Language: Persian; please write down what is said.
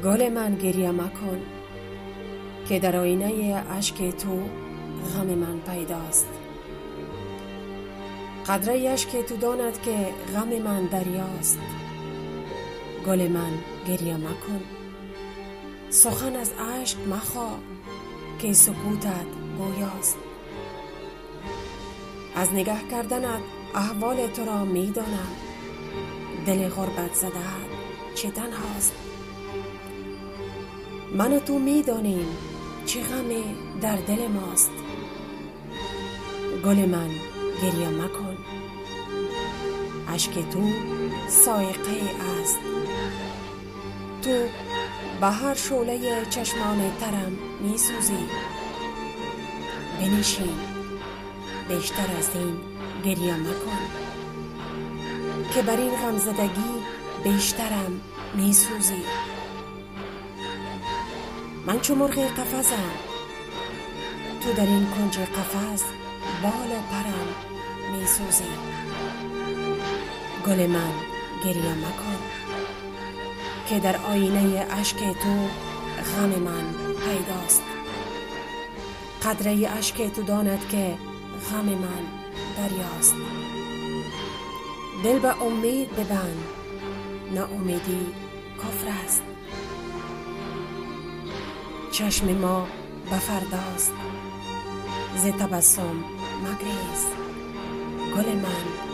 گل من گریه مکن که در آینه اشک تو غم من پیداست. قطره اشک تو داند که غم من دریاست. گل من گریه مکن، سخن از اشک مخواه که سکوتت گویاست. از نگاه کردنت احوال تو را می دانم، دل غربت زده چه تنهاست. من و تو می دانیم چه غم در دل ماست. گل من گریه مکن، اشک تو سائقه است. تو به هر شعله چشمان ترم می سوزی. بنشین، بیشتر از این گریه مکن که بر این غمزدگی بیشترم می سوزی. من چو مرغ قفسم، تو در این کنج قفس بال و پرم می سوزی. گل من گریه مکن که در آینه اشک تو غم من پیداست. قطره اشک تو داند که غم من دریاست. دل به امید ببند، ناامیدی کفر است. چشم ما به فرداست، ز تبسم مگریز. گل من